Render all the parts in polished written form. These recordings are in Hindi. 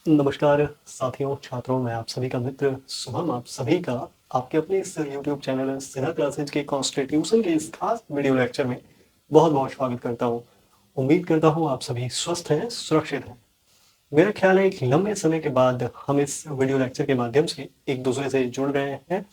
नमस्कार साथियों, छात्रों, मैं आप सभी का मित्र शुभम, आप सभी का आपके अपने इस यूट्यूब चैनल सिन्हा क्लासेज के कॉन्स्टिट्यूशन के इस खास वीडियो लेक्चर में बहुत बहुत स्वागत करता हूँ। उम्मीद करता हूँ आप सभी स्वस्थ हैं, सुरक्षित हैं। मेरा ख्याल है एक लंबे समय के बाद हम इस वीडियो लेक्चर के माध्यम से एक दूसरे से जुड़ रहे हैं,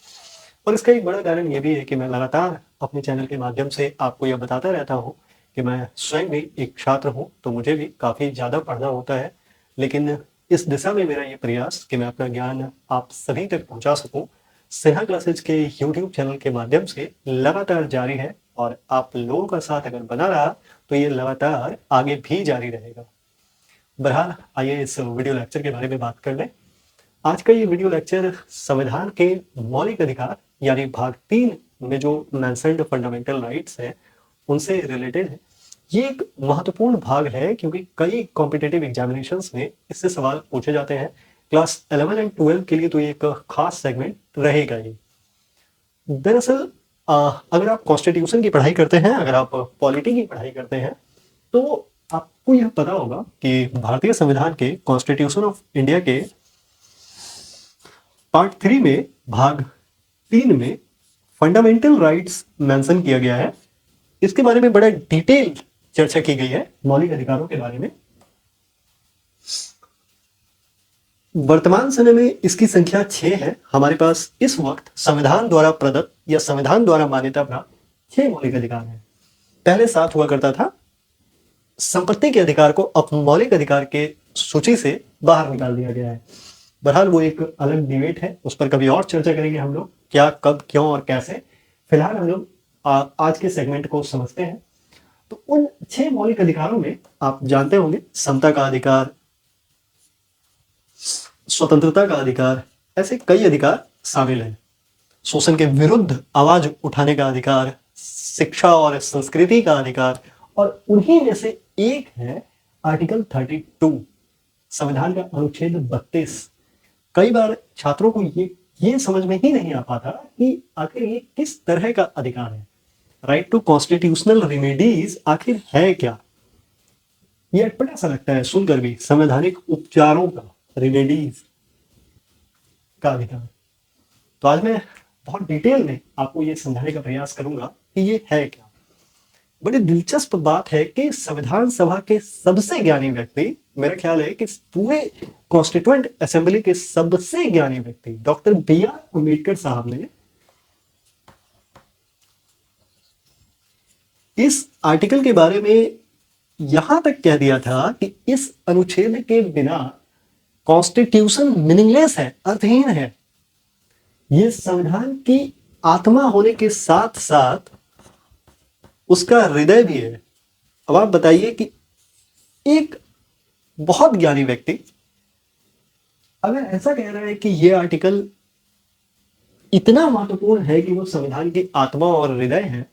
और इसका एक बड़ा कारण ये भी है कि मैं लगातार अपने चैनल के माध्यम से आपको यह बताता रहता हूँ कि मैं स्वयं भी एक छात्र हूँ, तो मुझे भी काफ़ी ज़्यादा पढ़ना होता है। लेकिन इस दिशा में मेरा ये प्रयास कि मैं अपना ज्ञान आप सभी तक पहुँचा सकूँ, सिन्हा क्लासेज के यूट्यूब चैनल के माध्यम से लगातार जारी है, और आप लोगों का साथ अगर बना रहा तो ये लगातार आगे भी जारी रहेगा। बहरहाल आइए इस वीडियो लेक्चर के बारे में बात कर लें। आज का ये वीडियो लेक्चर संविधान के मौलिक अधिकार यानी भाग 3 में जो मेंशन्ड फंडामेंटल राइट्स हैं उनसे रिलेटेड है। ये एक महत्वपूर्ण भाग है क्योंकि कई कॉम्पिटिटिव एग्जामिनेशंस में इससे सवाल पूछे जाते हैं। क्लास 11 एंड 12 के लिए तो ये एक खास सेगमेंट रहेगा ही। दरअसल अगर आप कॉन्स्टिट्यूशन की पढ़ाई करते हैं, अगर आप पॉलिटी की पढ़ाई करते हैं, तो आपको यह पता होगा कि भारतीय संविधान के कॉन्स्टिट्यूशन ऑफ इंडिया के पार्ट 3 में भाग 3 में फंडामेंटल राइट्स मेंशन किया गया है। इसके बारे में बड़ा डिटेल चर्चा की गई है, मौलिक अधिकारों के बारे में। वर्तमान समय में इसकी संख्या 6 है। हमारे पास इस वक्त संविधान द्वारा प्रदत्त या संविधान द्वारा मान्यता प्राप्त 6 मौलिक अधिकार हैं। पहले 7 हुआ करता था। संपत्ति के अधिकार को अब मौलिक अधिकार के सूची से बाहर निकाल दिया गया है। बहरहाल वो एक अलग डिबेट है, उस पर कभी और चर्चा करेंगे हम लोग, क्या, कब, क्यों और कैसे। फिलहाल हम लोग आज के सेगमेंट को समझते हैं। तो उन 6 मौलिक अधिकारों में आप जानते होंगे समता का अधिकार, स्वतंत्रता का अधिकार, ऐसे कई अधिकार शामिल हैं। शोषण के विरुद्ध आवाज उठाने का अधिकार, शिक्षा और संस्कृति का अधिकार, और उन्हीं में से एक है आर्टिकल 32, संविधान का अनुच्छेद 32। कई बार छात्रों को ये समझ में ही नहीं आ पाता कि आखिर ये किस तरह का अधिकार है। राइट टू कॉन्स्टिट्यूशनल रेमेडीज आखिर है क्या? ये अटपटा सा लगता है सुनकर भी, संवैधानिक उपचारों का, रेमेडीज का अधिकार। तो आज मैं बहुत डिटेल में आपको ये समझाने का प्रयास करूंगा कि ये है क्या। बड़ी दिलचस्प बात है कि संविधान सभा के सबसे ज्ञानी व्यक्ति, मेरा ख्याल है कि पूरे कॉन्स्टिट्यूएंट असेंबली के सबसे ज्ञानी व्यक्ति डॉक्टर B.R. अम्बेडकर साहब ने इस आर्टिकल के बारे में यहां तक कह दिया था कि इस अनुच्छेद के बिना कॉन्स्टिट्यूशन मीनिंगलेस है, अर्थहीन है। यह संविधान की आत्मा होने के साथ साथ उसका हृदय भी है। अब आप बताइए कि एक बहुत ज्ञानी व्यक्ति अगर ऐसा कह रहा है कि यह आर्टिकल इतना महत्वपूर्ण है कि वो संविधान की आत्मा और हृदय है,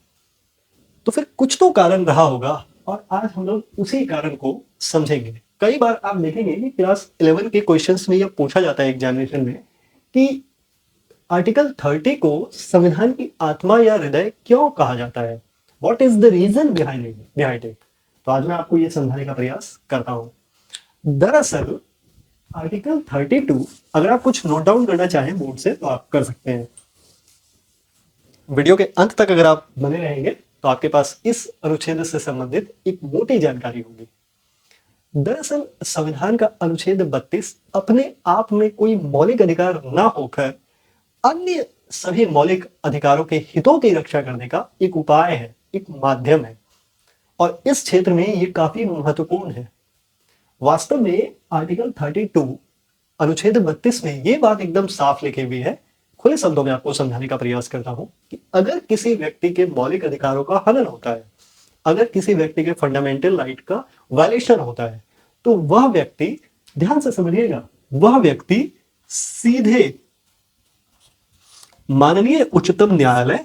तो फिर कुछ तो कारण रहा होगा, और आज हम लोग उसी कारण को समझेंगे। कई बार आप देखेंगे कि क्लास 11 के क्वेश्चंस में यह पूछा जाता है एग्जामिनेशन में कि आर्टिकल 30 को संविधान की आत्मा या हृदय क्यों कहा जाता है, what is the reason behind it. तो आज मैं आपको यह समझाने का प्रयास करता हूं। दरअसल आर्टिकल 32, अगर आप कुछ नोट डाउन करना चाहें बोर्ड से तो आप कर सकते हैं। वीडियो के अंत तक अगर आप बने रहेंगे तो आपके पास इस अनुच्छेद से संबंधित एक मोटी जानकारी होगी। दरअसल संविधान का अनुच्छेद 32 अपने आप में कोई मौलिक अधिकार ना होकर अन्य सभी मौलिक अधिकारों के हितों की रक्षा करने का एक उपाय है, एक माध्यम है, और इस क्षेत्र में ये काफी महत्वपूर्ण है। वास्तव में आर्टिकल 32 अनुच्छेद 32 में ये बात एकदम साफ लिखी हुई है। खुले शब्दों में आपको समझाने का प्रयास करता हूं कि अगर किसी व्यक्ति के मौलिक अधिकारों का हनन होता है, अगर किसी व्यक्ति के फंडामेंटल राइट का वायलेशन होता है, तो वह व्यक्ति, ध्यान से समझिएगा, वह व्यक्ति सीधे माननीय उच्चतम न्यायालय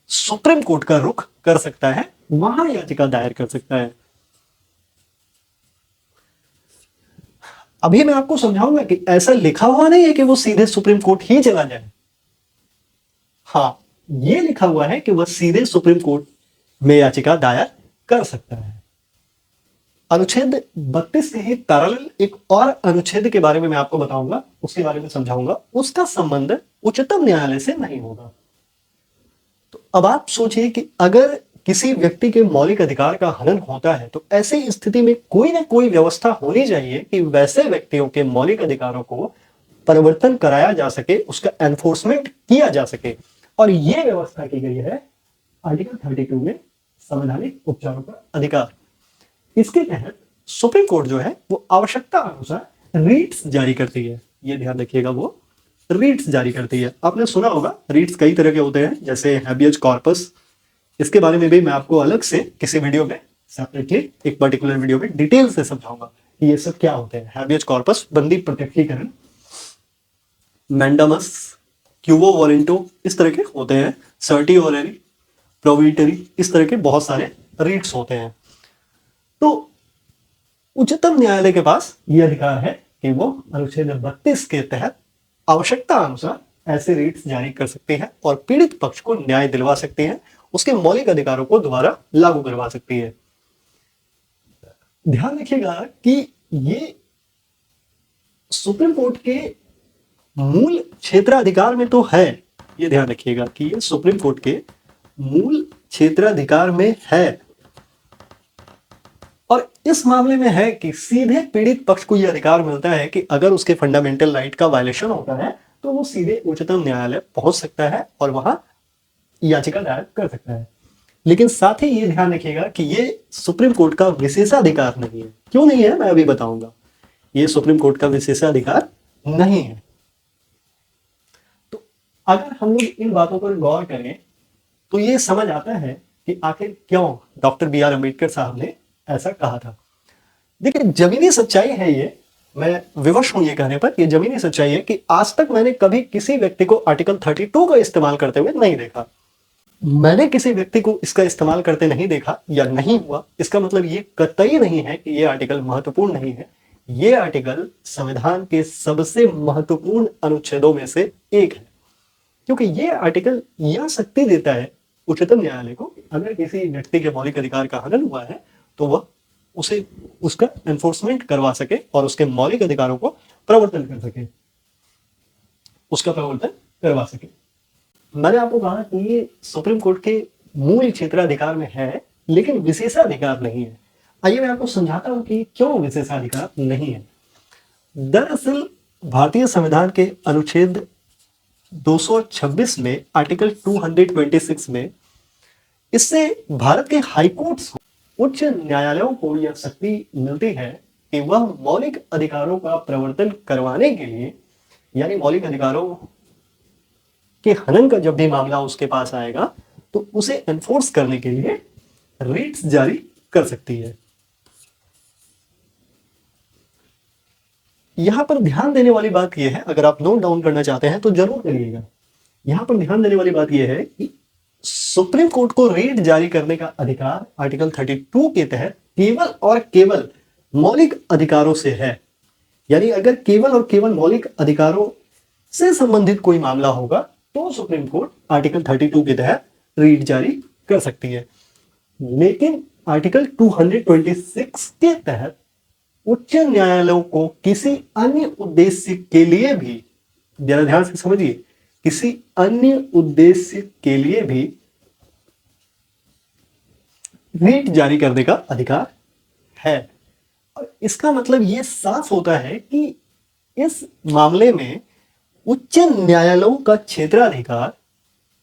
सुप्रीम कोर्ट का रुख कर सकता है, वहां याचिका दायर कर सकता है। अभी मैं आपको समझाऊंगा कि ऐसा लिखा हुआ नहीं है कि वो सीधे सुप्रीम कोर्ट ही चला जाए। हाँ, ये लिखा हुआ है कि वह सीधे सुप्रीम कोर्ट में याचिका दायर कर सकता है। अनुच्छेद 32 के ही पैरेलल एक और अनुच्छेद के बारे में मैं आपको बताऊंगा, उसके बारे में समझाऊंगा। उसका संबंध उच्चतम न्यायालय से नहीं होगा। तो अब आप सोचिए कि अगर किसी व्यक्ति के मौलिक अधिकार का हनन होता है तो ऐसी स्थिति में कोई ना कोई व्यवस्था होनी चाहिए कि वैसे व्यक्तियों के मौलिक अधिकारों को परिवर्तन कराया जा सके, उसका एनफोर्समेंट किया जा सके। और यह व्यवस्था की गई है आर्टिकल 32 में, संवैधानिक उपचारों का अधिकार। इसके तहत सुप्रीम कोर्ट जो है वो आवश्यकता अनुसार रीट्स जारी करती है। ये ध्यान रखिएगा, वो रीट्स जारी करती है। आपने सुना होगा रीट्स कई तरह के होते हैं, जैसे हैबियस कॉर्पस। इसके बारे में भी मैं आपको अलग से किसी वीडियो में सेपरेटली एक पर्टिकुलर वीडियो में डिटेल से समझाऊंगा कि ये सब क्या होते हैं। हैबियस कॉर्पस बंदी प्रत्यक्षीकरण, मैंडामस, क्यूबो वॉरेंटो, इस तरह के होते हैं। सर्टिओररी, प्रोविटरी, इस तरह के बहुत सारे रीट्स होते हैं। तो उच्चतम न्यायालय के पास यह अधिकार है कि वो अनुच्छेद 32 के तहत आवश्यकता अनुसार ऐसे रीट्स जारी कर सकती है और पीड़ित पक्ष को न्याय दिलवा सकती है, उसके मौलिक अधिकारों को दोबारा लागू करवा सकती है। ध्यान रखिएगा कि ये सुप्रीम कोर्ट के मूल क्षेत्राधिकार में तो है। ये ध्यान रखिएगा कि ये सुप्रीम कोर्ट के मूल क्षेत्राधिकार में है, और इस मामले में है कि सीधे पीड़ित पक्ष को यह अधिकार मिलता है कि अगर उसके फंडामेंटल राइट का वायलेशन होता है तो वो सीधे उच्चतम न्यायालय पहुंच सकता है और वहां याचिका दायर कर सकता है। लेकिन साथ ही ये ध्यान रखिएगा कि ये सुप्रीम कोर्ट का विशेषाधिकार नहीं है। क्यों नहीं है, मैं अभी बताऊंगा। ये सुप्रीम कोर्ट का विशेषाधिकार नहीं है। तो अगर हम लोग इन बातों पर गौर करें तो ये समझ आता है कि आखिर क्यों डॉक्टर बी.आर. अम्बेडकर साहब ने ऐसा कहा था। देखिए, जमीनी सच्चाई है ये, मैं विवश हूं ये कहने पर, ये जमीनी सच्चाई है कि आज तक मैंने कभी किसी व्यक्ति को आर्टिकल 32 का इस्तेमाल करते हुए नहीं देखा। मैंने किसी व्यक्ति को इसका इस्तेमाल करते नहीं देखा या नहीं हुआ, इसका मतलब ये कतई नहीं है कि ये आर्टिकल महत्वपूर्ण नहीं है। ये आर्टिकल संविधान के सबसे महत्वपूर्ण अनुच्छेदों में से एक है, क्योंकि ये आर्टिकल यह शक्ति देता है उच्चतम न्यायालय को, अगर किसी व्यक्ति के मौलिक अधिकार का हनन हुआ है तो वह उसे उसका एनफोर्समेंट करवा सके और उसके मौलिक अधिकारों को प्रवर्तन कर सके, उसका प्रवर्तन करवा सके। मैंने आपको कहा कि ये सुप्रीम कोर्ट के मूल क्षेत्राधिकार में है, लेकिन विशेषाधिकार नहीं है। आइए मैं आपको समझाता हूं कि क्यों विशेषाधिकार नहीं है। दरअसल भारतीय संविधान के अनुच्छेद 226 में, आर्टिकल 226 में, इससे भारत के हाईकोर्ट्स, उच्च न्यायालयों को यह शक्ति मिलती है कि वह मौलिक अधिकारों का प्रवर्तन करवाने के लिए, यानी मौलिक अधिकारों के हनन का जब भी मामला उसके पास आएगा तो उसे एनफोर्स करने के लिए रीट्स जारी कर सकती है। यहां पर ध्यान देने वाली बात यह है, अगर आप नोट डाउन करना चाहते हैं तो जरूर करिएगा। यहां पर ध्यान देने वाली बात यह है कि सुप्रीम कोर्ट को रीट जारी करने का अधिकार आर्टिकल 32 के तहत केवल और केवल मौलिक अधिकारों से है। यानी अगर केवल और केवल मौलिक अधिकारों से संबंधित कोई मामला होगा तो सुप्रीम कोर्ट आर्टिकल 32 के तहत रीट जारी कर सकती है। लेकिन आर्टिकल 226 के तहत उच्च न्यायालयों को किसी अन्य उद्देश्य के लिए भी, जरा ध्यान से समझिए, किसी अन्य उद्देश्य के लिए भी रीट जारी करने का अधिकार है। और इसका मतलब यह साफ होता है कि इस मामले में उच्च न्यायालयों का क्षेत्राधिकार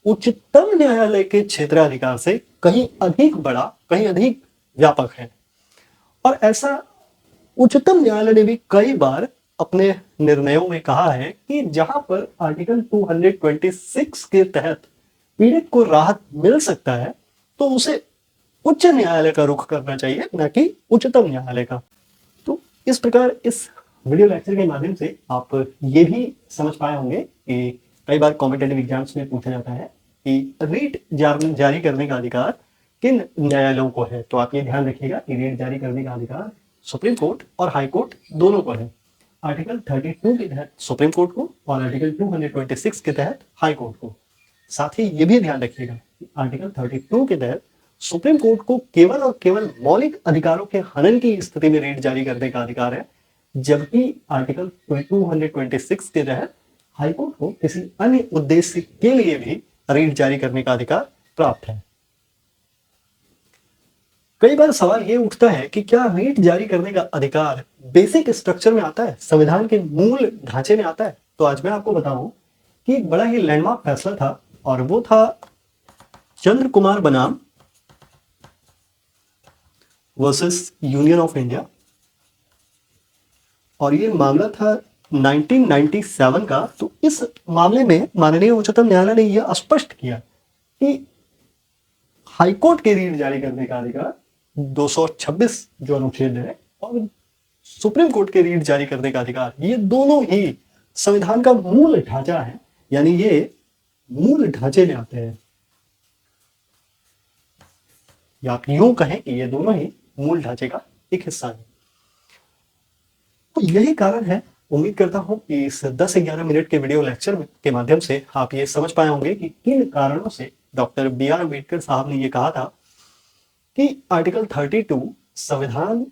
उच्चतम न्यायालय के क्षेत्राधिकार से कहीं अधिक बड़ा, कहीं अधिक व्यापक है। और ऐसा उच्चतम न्यायालय ने भी कई बार अपने निर्णयों में कहा है कि जहां पर आर्टिकल 226 के तहत पीड़ित को राहत मिल सकता है तो उसे उच्च न्यायालय का रुख करना चाहिए, न कि उच्चतम न्यायालय का। तो इस प्रकार इस वीडियो लेक्चर के माध्यम से आप ये भी समझ पाए होंगे कि कई बार कॉम्पिटेटिव एग्जाम्स में पूछा जाता है कि रीट जारी करने का अधिकार किन न्यायालयों को है। तो आप ये ध्यान रखिएगा कि रीट जारी करने का अधिकार सुप्रीम कोर्ट और हाई कोर्ट दोनों को है। आर्टिकल 32 के तहत सुप्रीम कोर्ट को और आर्टिकल 226 के तहत हाई कोर्ट को। साथ ही ये भी ध्यान रखिएगा कि आर्टिकल 32 के तहत सुप्रीम कोर्ट को केवल और केवल मौलिक अधिकारों के हनन की स्थिति में रीट जारी करने का अधिकार है, जबकि आर्टिकल 226 के तहत हाईकोर्ट को किसी अन्य उद्देश्य के लिए भी रीट जारी करने का अधिकार प्राप्त है। कई बार सवाल ये उठता है कि क्या रीट जारी करने का अधिकार बेसिक स्ट्रक्चर में आता है, संविधान के मूल ढांचे में आता है? तो आज मैं आपको बताऊं कि एक बड़ा ही लैंडमार्क फैसला था, और वो था चंद्र कुमार बनाम वर्सेस यूनियन ऑफ इंडिया, और ये मामला था 1997 का। तो इस मामले में माननीय उच्चतम न्यायालय ने यह स्पष्ट किया कि हाईकोर्ट के रीट जारी करने का अधिकार 226 जो अनुच्छेद है और सुप्रीम कोर्ट के रीट जारी करने का अधिकार, ये दोनों ही संविधान का मूल ढांचा है, यानी ये मूल ढांचे में आते हैं, या आप यूं कहें कि ये दोनों ही मूल ढांचे का एक हिस्सा है। तो यही कारण है, उम्मीद करता हूं कि इस 10-11 मिनट के वीडियो लेक्चर के माध्यम से आप ये समझ पाए होंगे कि किन कारणों से डॉक्टर B.R. अम्बेडकर साहब ने ये कहा था कि आर्टिकल 32 संविधान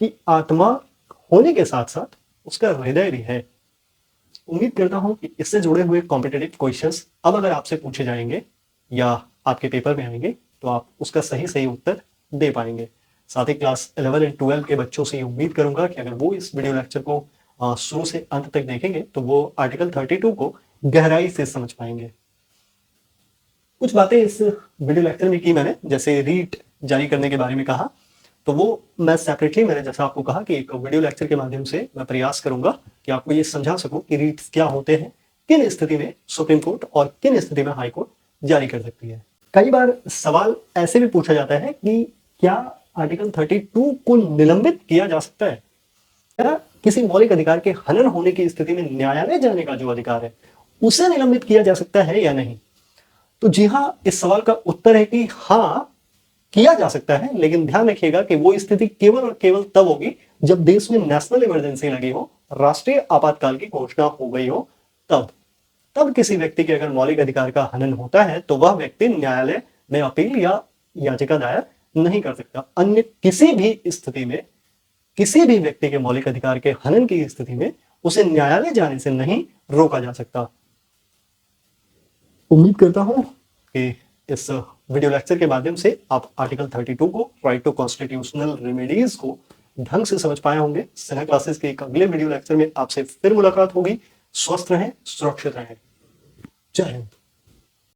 की आत्मा होने के साथ साथ उसका हृदय भी है। उम्मीद करता हूं कि इससे जुड़े हुए कॉम्पिटिटिव क्वेश्चंस अब अगर आपसे पूछे जाएंगे या आपके पेपर में आएंगे तो आप उसका सही उत्तर दे पाएंगे। साथ ही क्लास 11 और 12 के बच्चों से उम्मीद करूंगा कि अगर वो इस वीडियो लेक्चर को शुरू से अंत तक देखेंगे तो वो आर्टिकल 32 को गहराई से समझ पाएंगे। कुछ बातें इस वीडियो लेक्चर में की मैंने, जैसे रीट जारी करने के बारे में कहा, तो वो मैं सेपरेटली मैंने जैसा आपको कहा कि एक वीडियो लेक्चर के माध्यम से मैं प्रयास करूंगा कि आपको ये समझा सकूं कि रीट्स क्या होते हैं, किन स्थिति में सुप्रीम कोर्ट और किन स्थिति में हाई कोर्ट जारी कर सकती है। कई बार सवाल ऐसे भी पूछा जाता है कि क्या आर्टिकल 32 को निलंबित किया जा सकता है? क्या किसी मौलिक अधिकार के हनन होने की स्थिति में न्यायालय जाने का जो अधिकार है उसे निलंबित किया जा सकता है या नहीं? तो जी हाँ, इस सवाल का उत्तर है कि हाँ, किया जा सकता है, लेकिन ध्यान रखिएगा कि वो स्थिति केवल और केवल तब होगी जब देश में नेशनल इमरजेंसी लगी हो, राष्ट्रीय आपातकाल की घोषणा हो गई हो, तब किसी व्यक्ति के अगर मौलिक अधिकार का हनन होता है तो वह व्यक्ति न्यायालय में अपील या याचिका दायर नहीं कर सकता। अन्य किसी भी स्थिति में किसी भी व्यक्ति के मौलिक अधिकार के हनन की स्थिति में उसे न्यायालय जाने से नहीं रोका जा सकता। उम्मीद करता हूं कि इस वीडियो लेक्चर के माध्यम से आप आर्टिकल 32 को, राइट टू कॉन्स्टिट्यूशनल रेमेडीज को ढंग से समझ पाए होंगे। सेना क्लासेस के एक अगले वीडियो लेक्चर में आपसे फिर मुलाकात होगी। स्वस्थ रहें, सुरक्षित रहें। जय हिंद।